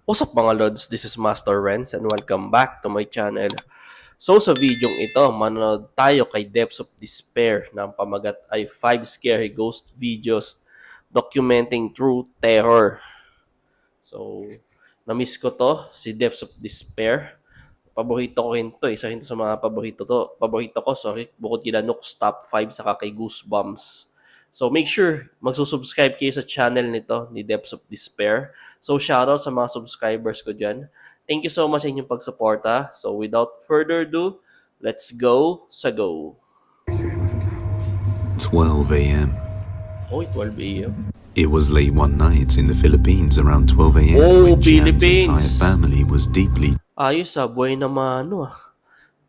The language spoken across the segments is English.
What's up mga Lods? This is Master Renz and welcome back to my channel. So sa videong ito, manonood tayo kay Depths of Despair na ang pamagat ay 5 scary ghost videos documenting true terror. So, na-miss ko to, si Depths of Despair. Paborito ko rin to, isa rin sa mga paborito ko, bukod kila Nook's Top 5 saka kay Goosebumps. So make sure magsusubscribe kayo sa channel nito ni Depths of Despair. So shoutout sa mga subscribers ko dyan. Thank you so much sa inyong pagsuporta. So without further ado, let's go sa go. 12 a.m. Oh, 12 a.m. It was late one night in the Philippines around 12 a.m. Oh, when Jian's Philippines. entire family was deeply Ayos buhay naman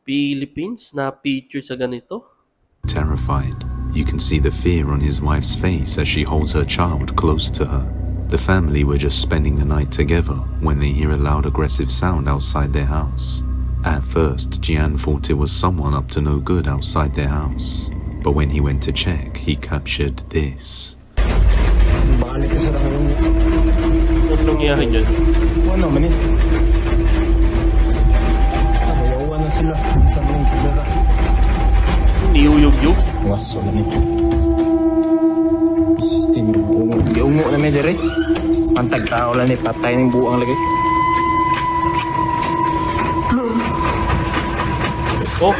Philippines na feature sa ganito. terrified. You can see the fear on his wife's face as she holds her child close to her. The family were just spending the night together when they hear a loud aggressive sound outside their house. At first, Jian thought it was someone up to no good outside their house. But when he went to check, he captured this. Balik ka sa tanong. Ano nangyari dyan? Ano man eh? Ayawan na sila. Sa mga kibera. Niyuyug-yug? Waso na nito. Ungo na may dire. Pantag tao lang eh. Patay ng buang lagi. Oh!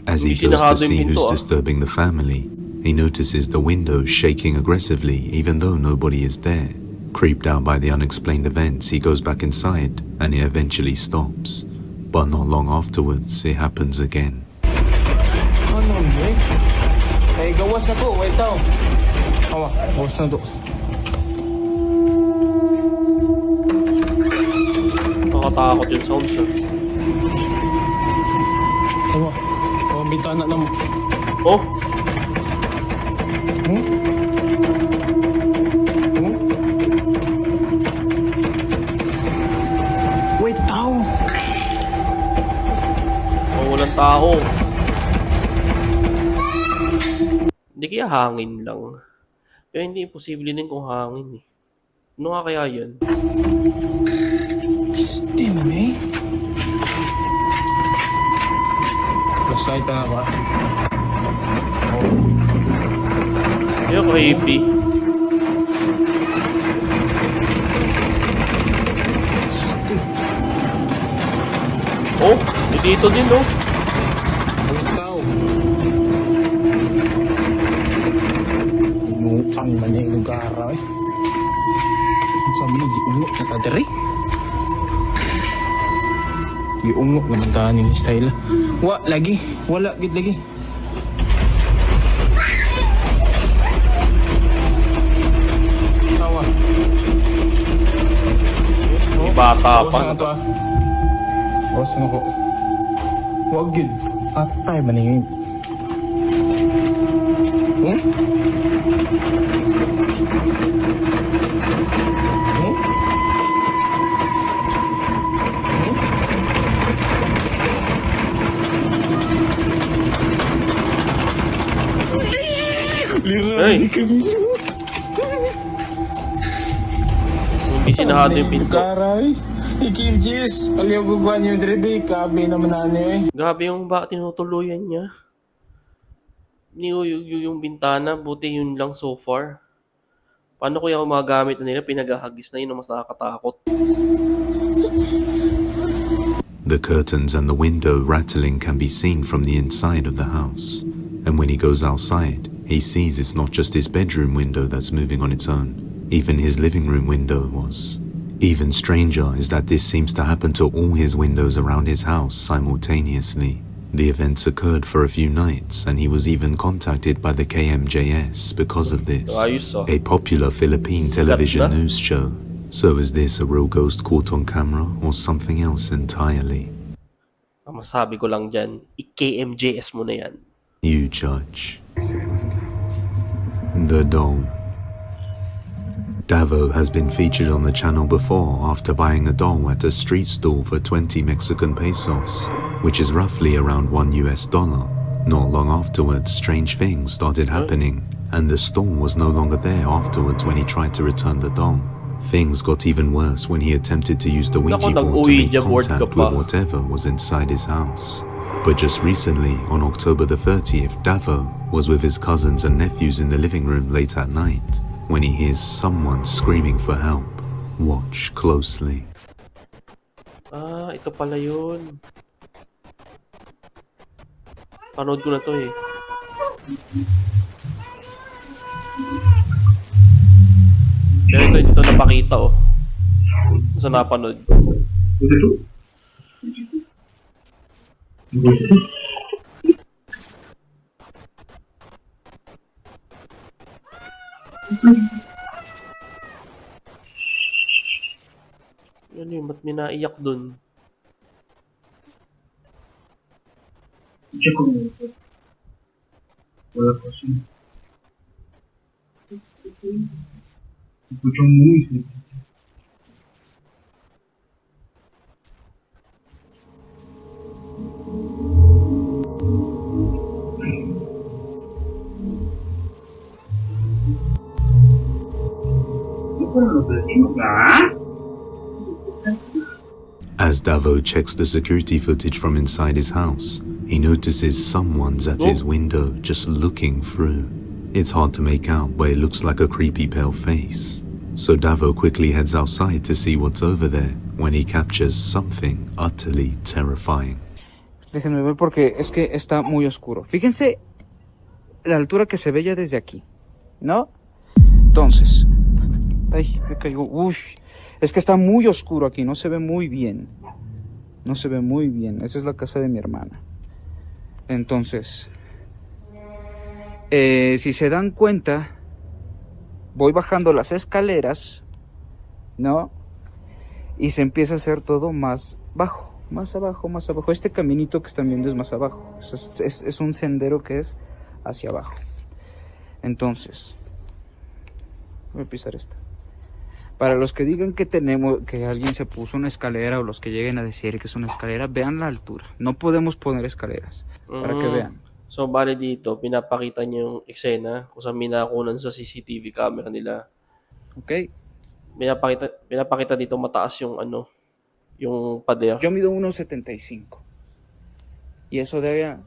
As he goes to see who's disturbing the family, he notices the windows shaking aggressively even though nobody is there. Creeped out by the unexplained events, he goes back inside and it eventually stops. But not long afterwards, it happens again. Ano Jake? Ay gawas na to. Wait tao. Awa, gawas na to. Nakatakot yung sound sir. Awa, ang bintana na mo. Oh! Wait tao. Oh, walang tao. Hindi kaya hangin lang. Pero hindi imposible din kung hangin eh. Ano nga kaya yan? Steam eh. Flashlight na ba? Kaya creepy. Oh! Dito din oh! Wait tao. Inutang man yung lugar eh. Sabi niya, giungok na ka dere. Giungok naman tahan yung style. Lagi. Wala, gid lagi. Tawa. May bata pa. Bawas na to ah. Bawas na ko. Wag gid. Atay ba niyo? Hey! Hindi sinahado yung pinto. Karay! Kmjs! Aliyaw guguan yung drebe, kabe naman na eh. Grabe yung tinutuluyan niya. Yung bintana, buti yun lang so far. Paano kaya kung magamit na nila, pinagahagis na yun na mas nakakatakot. The curtains and the window rattling can be seen from the inside of the house. And when he goes outside, he sees it's not just his bedroom window that's moving on its own. Even his living room window was. Even stranger is that this seems to happen to all his windows around his house simultaneously. The events occurred for a few nights and he was even contacted by the Kmjs because of this, a popular Philippine television news show. So is this a real ghost caught on camera or something else entirely? Ang masabi ko lang dyan, i-Kmjs mo na yan. You judge. The Doll. Davo has been featured on the channel before after buying a doll at a street stall for 20 Mexican pesos, which is roughly around $1. Not long afterwards, strange things started happening. and the store was no longer there afterwards when he tried to return the doll. Things got even worse when he attempted to use the Ouija board to make nag-Ouija board ka contact pa. with whatever was inside his house. But just recently, on October the 30th, Davo was with his cousins and nephews in the living room late at night when he hears someone screaming for help. Watch closely. Ah, ito pala yun. Panood ko na to eh. Kaya ito napakita oh. Sa napanood. Ano yun? Ba't may naiyak dun? Wala kasi. Escucho muy. As Davo checks the security footage from inside his house, he notices someone's at his window just looking through. It's hard to make out, but it looks like a creepy pale face. So Davo quickly heads outside to see what's over there when he captures something utterly terrifying. Déjenme ver porque es que está muy oscuro. Fíjense la altura que se ve ya desde aquí, ¿no? Entonces, ay, me caigo. Ush, es que está muy oscuro aquí, no se ve muy bien. No se ve muy bien. Esa es la casa de mi hermana. Entonces, si se dan cuenta, voy bajando las escaleras, ¿no? Y se empieza a hacer todo más bajo. Más abajo, más abajo. Este caminito que están viendo es más abajo. Es un sendero que es hacia abajo. Entonces, voy a pisar esta. Para los que digan que alguien se puso una escalera, o los que lleguen a decir que es una escalera, vean la altura. No podemos poner escaleras. Para que vean. So, bale dito, pinapakita niya yung eksena kung saan minakunan sa CCTV camera nila. ¿Ok? Pinapakita dito mataas yung yung pader. Yo mido 1.75. Y eso de allá,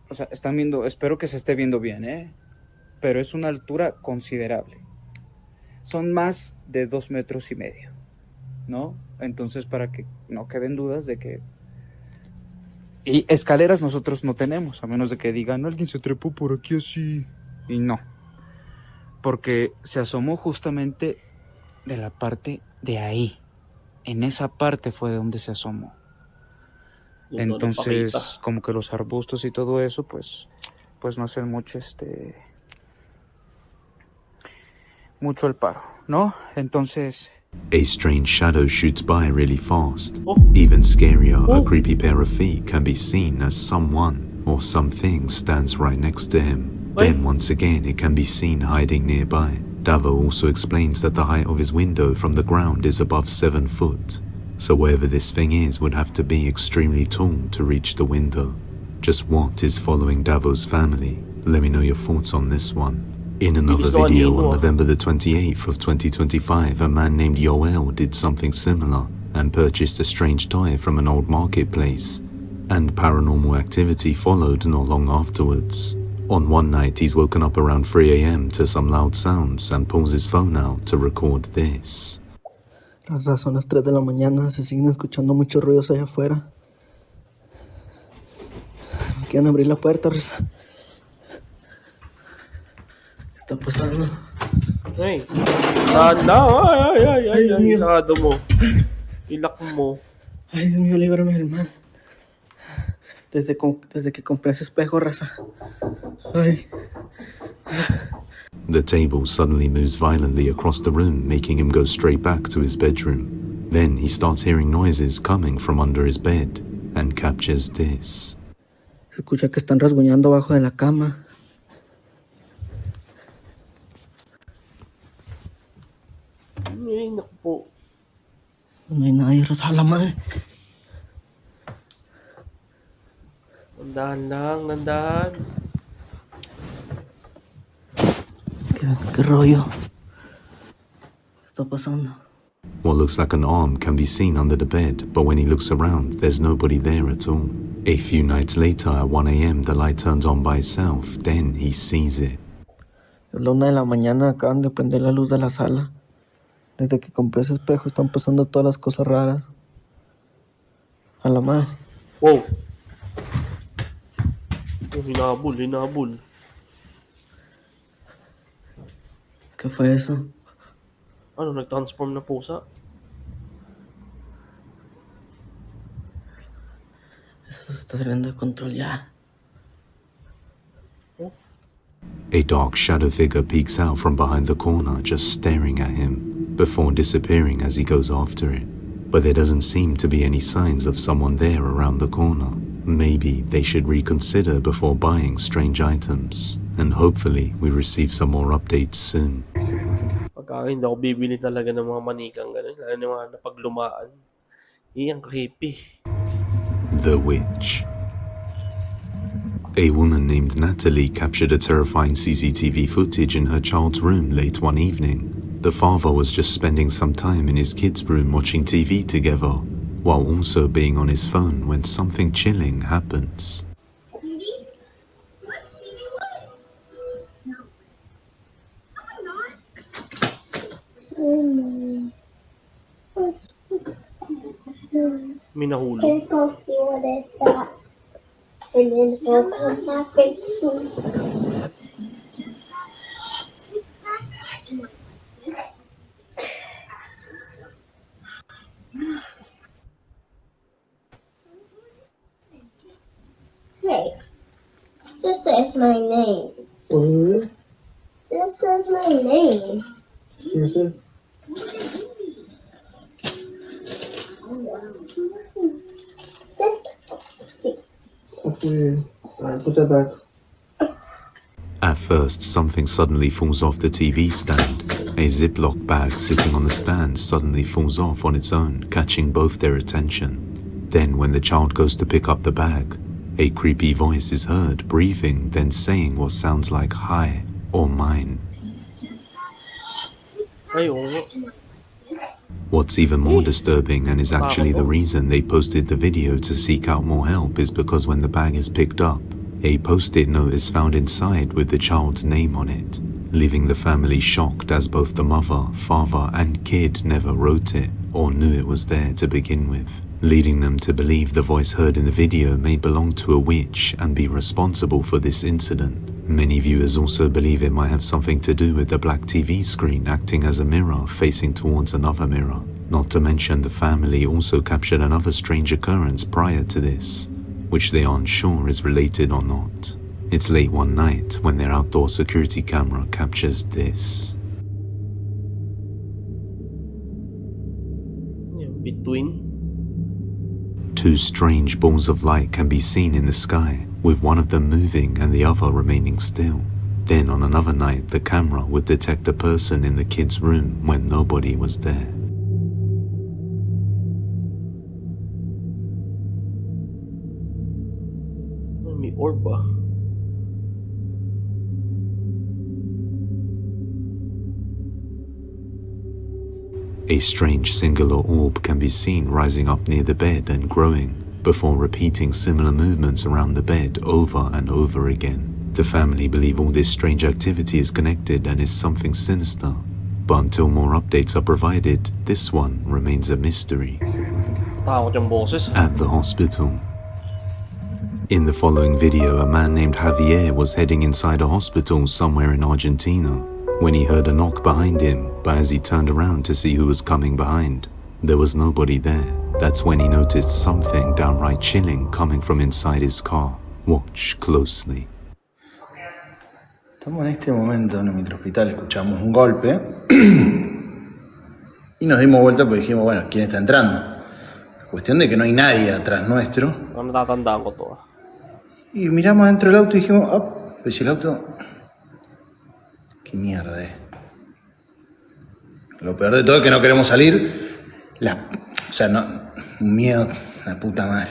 o sea, están viendo, espero que se esté viendo bien, ¿eh? Pero es una altura considerable. Son más de 2 metros y medio, ¿no? Entonces, para que no queden dudas de que... Y escaleras nosotros no tenemos, a menos de que digan, alguien se trepó por aquí así. Y no. Porque se asomó justamente de la parte de ahí. En esa parte fue de donde se asomó. Entonces, como que los arbustos y todo eso, pues no hacen mucho mucho el paro, ¿no? Entonces... A strange shadow shoots by really fast. Even scarier, a creepy pair of feet can be seen as someone or something stands right next to him. Then once again it can be seen hiding nearby. Davo also explains that the height of his window from the ground is above 7 foot. So whatever this thing is would have to be extremely tall to reach the window. Just what is following Davo's family? Let me know your thoughts on this one. In another video on November the 28th of 2025, a man named Yoel did something similar and purchased a strange toy from an old marketplace. And paranormal activity followed not long afterwards. On one night, he's woken up around 3 a.m. to some loud sounds and pulls his phone out to record this. Raza, son las 3 de la mañana, se siguen escuchando muchos ruidos allá afuera. Quieren abrir la puerta, Raza. ¿Qué está pasando? Ay, ay, sarado mo. Ilak mo. Ay, Dios mío, líbrame del mal. Desde que compré ese espejo, Raza. Ay. The table suddenly moves violently across the room, making him go straight back to his bedroom. Then he starts hearing noises coming from under his bed and captures this. Se escucha que están rasguñando abajo de la cama. Ay, naku po. No hay nadie, Raza, a la madre. Nandahan lang, nandahan. ¿Qué rollo? ¿Qué está pasando? What looks like an arm can be seen under the bed, but when he looks around, there's nobody there at all. A few nights later, at 1 a.m., the light turns on by itself. Then he sees it. Es la 1 de la mañana, acaban de prender la luz de la sala. Desde que compré ese espejo están pasando todas las cosas raras. A la madre. Wow. Oh, hinabol. ¿Qué fue eso? Ano, nag-transform na pusa? Eso se está saliendo de control ya. A dark shadow figure peeks out from behind the corner, just staring at him, before disappearing as he goes after it. But there doesn't seem to be any signs of someone there around the corner. Maybe they should reconsider before buying strange items, and hopefully we receive some more updates soon. Pagka hindi ako bibili talaga ng mga manikang gano'n, lalo na mga napaglumaan. Iyang creepy. The Witch. A woman named Natalie captured a terrifying CCTV footage in her child's room late one evening. The father was just spending some time in his kid's room watching TV together, while also being on his phone when something chilling happens. May nahulog. Let's go see what is that. And then he'll come back and soon. Hey, this is my name. What? This is my name. Yes, sir. That's weird. Alright, put that back. At first, something suddenly falls off the TV stand. A Ziploc bag sitting on the stand suddenly falls off on its own, catching both their attention. Then, when the child goes to pick up the bag, a creepy voice is heard, breathing, then saying what sounds like "hi" or "mine." Ay, oo nga. What's even more disturbing, and is actually the reason they posted the video to seek out more help, is because when the bag is picked up, a post-it note is found inside with the child's name on it, leaving the family shocked as both the mother, father and kid never wrote it or knew it was there to begin with, leading them to believe the voice heard in the video may belong to a witch and be responsible for this incident. Many viewers also believe it might have something to do with the black TV screen acting as a mirror facing towards another mirror. Not to mention the family also captured another strange occurrence prior to this, which they aren't sure is related or not. It's late one night when their outdoor security camera captures this. Between. Two strange balls of light can be seen in the sky, with one of them moving and the other remaining still. Then on another night, the camera would detect a person in the kid's room when nobody was there. May orb ah. A strange singular orb can be seen rising up near the bed and growing, before repeating similar movements around the bed over and over again. The family believe all this strange activity is connected and is something sinister, but until more updates are provided, this one remains a mystery. Takot yung boses. At the hospital. In the following video, a man named Javier was heading inside a hospital somewhere in Argentina when he heard a knock behind him, but as he turned around to see who was coming behind, there was nobody there. That's when he noticed something downright chilling coming from inside his car. Watch closely. Estamos en este momento en el microhospital, escuchamos un golpe y nos dimos vuelta porque dijimos, bueno, ¿quién está entrando? Cuestión de que no hay nadie atrás nuestro. Ang natatandaan ko to ah. Y miramos dentro del auto y dijimos, oh, pues si el auto... ¿Qué mierda es? Lo peor de todo es que no queremos salir. O sea, no, un miedo, la puta madre.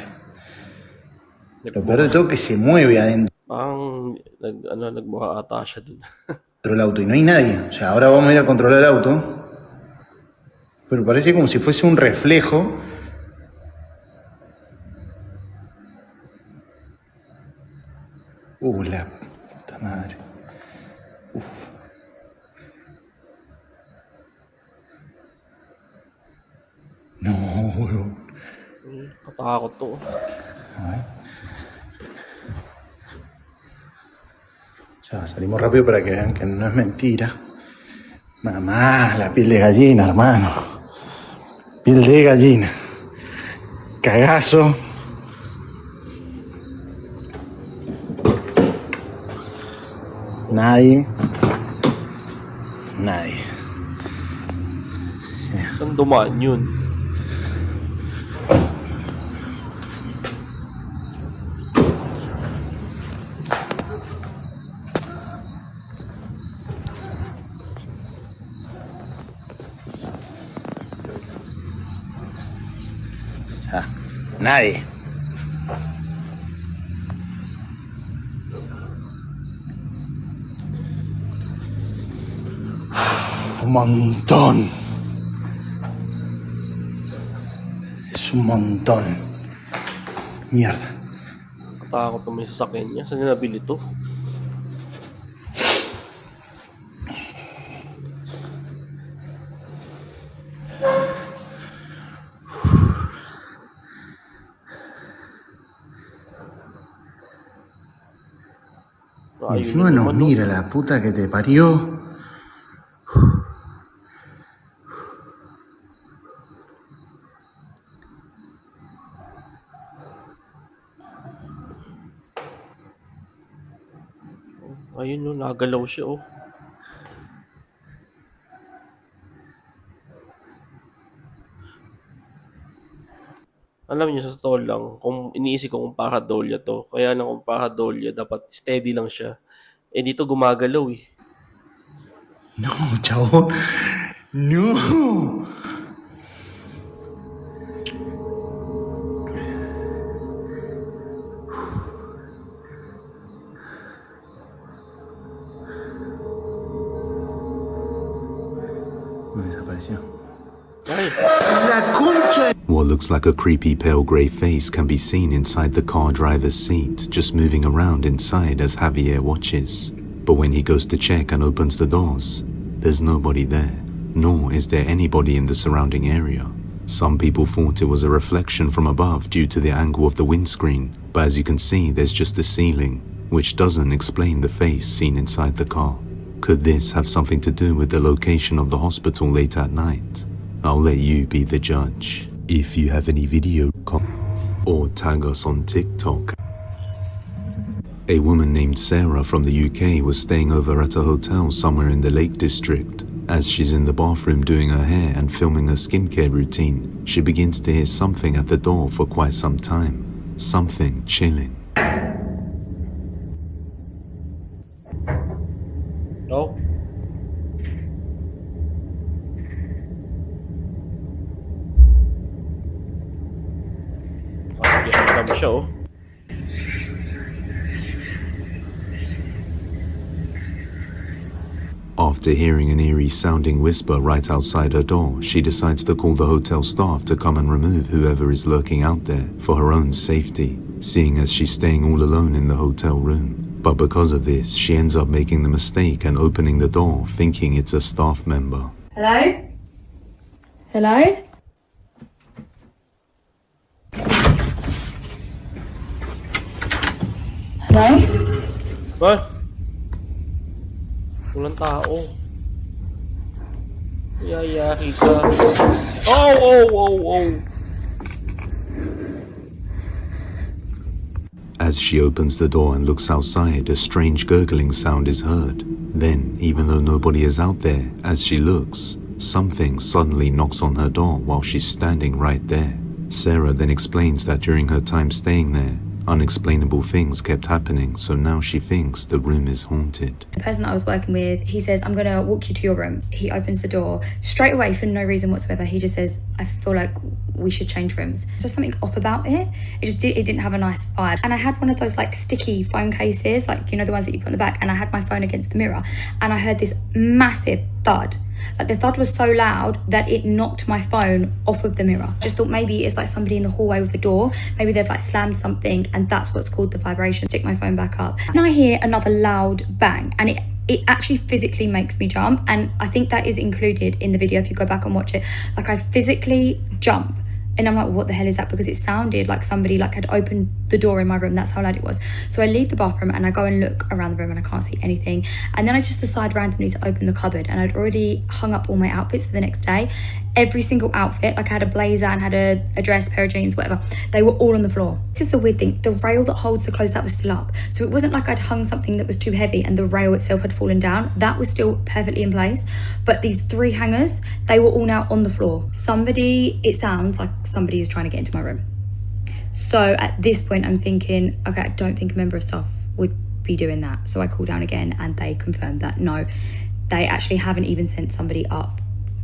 Lo peor de todo es que se mueve adentro. Parang nagmukha ata siya dun. Dentro del auto y no hay nadie. O sea, ahora vamos a ir a controlar el auto. Pero parece como si fuese un reflejo. La puta madre. No, bro. Katakot to. Ya, salimos rápido para que vean que no es mentira. Mamá, la piel de gallina, hermano. Piel de gallina. Cagazo. Nadie. Saan dumaan yun? Nadie. Un montón. Es un montón. Mierda. Katakot to, may sasakyan niya. Saan niya nabili to? Y encima nos mira la puta que te parió. Ayun yun, nagalaw siya oh. Alam niyo, sa totoo lang, kung iniisip ko kung paradolya to, kaya lang kung paradolya, dapat steady lang siya. Eh dito gumagalaw eh. No, chabón. No. Desapareció. Ay, La concha. What looks like a creepy pale grey face can be seen inside the car driver's seat, just moving around inside as Javier watches. But when he goes to check and opens the doors, there's nobody there, nor is there anybody in the surrounding area. Some people thought it was a reflection from above due to the angle of the windscreen, but as you can see, there's just the ceiling, which doesn't explain the face seen inside the car. Could this have something to do with the location of the hospital late at night? I'll let you be the judge. If you have any video or tag us on TikTok. A woman named Sarah from the UK was staying over at a hotel somewhere in the Lake District. As she's in the bathroom doing her hair and filming her skincare routine, she begins to hear something at the door for quite some time. Something chilling. oh. Nakikita mo siya oh. After hearing an eerie sounding whisper right outside her door, she decides to call the hotel staff to come and remove whoever is lurking out there for her own safety, seeing as she's staying all alone in the hotel room. But because of this, she ends up making the mistake and opening the door thinking it's a staff member. Hello? Hello? Hello? Ay! Walang tao. Yayaki ka. Oh! As she opens the door and looks outside, a strange gurgling sound is heard. Then, even though nobody is out there, as she looks, something suddenly knocks on her door while she's standing right there. Sarah then explains that during her time staying there, unexplainable things kept happening, so now she thinks the room is haunted. The person that I was working with, he says, I'm going to walk you to your room. He opens the door straight away for no reason whatsoever. He just says, I feel like we should change rooms. Just something off about it. It didn't have a nice vibe. And I had one of those like sticky phone cases, like, you know, the ones that you put in the back, and I had my phone against the mirror, and I heard this massive thud. Like the thud was so loud that it knocked my phone off of the mirror. Just thought maybe it's like somebody in the hallway with the door. Maybe they've like slammed something and that's what's called the vibration. Stick my phone back up. And I hear another loud bang, and it actually physically makes me jump. And I think that is included in the video if you go back and watch it. Like I physically jump. And I'm like, what the hell is that? Because it sounded like somebody like had opened the door in my room. That's how loud it was. So I leave the bathroom and I go and look around the room and I can't see anything. And then I just decide randomly to open the cupboard, and I'd already hung up all my outfits for the next day. Every single outfit, like I had a blazer and had a dress, pair of jeans, whatever, they were all on the floor. This is the weird thing. The rail that holds the clothes, that was still up. So it wasn't like I'd hung something that was too heavy and the rail itself had fallen down. That was still perfectly in place. But these 3 hangers, they were all now on the floor. It sounds like somebody is trying to get into my room. So at this point, I'm thinking, okay, I don't think a member of staff would be doing that. So I call down again and they confirmed that no, they actually haven't even sent somebody up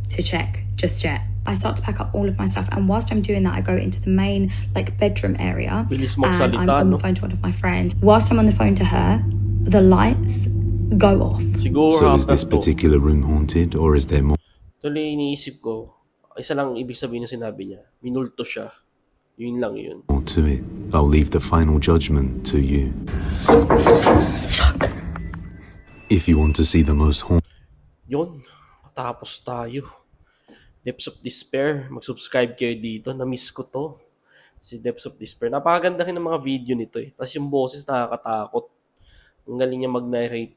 to check just yet. I start to pack up all of my stuff, and whilst I'm doing that, I go into the main like bedroom area, Bilis and magsalita, I'm on the no? phone to one of my friends. Whilst I'm on the phone to her, the lights go off. Siguro So is after this to. particular room haunted, or is there more Tuloy iniisip ko, isa lang ibig sabihin ng sinabi niya. Minulto siya. Yun lang yun. to it? I'll leave the final judgment to you. If you want to see the most haunted Yun, matapos tayo. Depths of Despair, mag-subscribe kayo dito. Na-miss ko to. Si Depths of Despair. Napakaganda rin ng mga video nito eh. Tapos yung boses nakakatakot. Ang galing niya mag-narrate.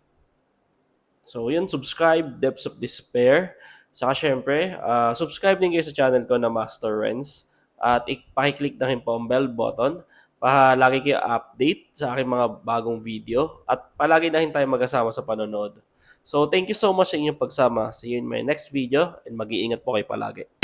So yun, subscribe, Depths of Despair. Saka syempre, subscribe din kayo sa channel ko na Master Renz. At pakiclick na rin po ang bell button para lagi kayo update sa aking mga bagong video. At palagi na rin tayo magkasama sa panonood. So thank you so much sa inyong pagsama. See you in my next video and mag-iingat po kayo palagi.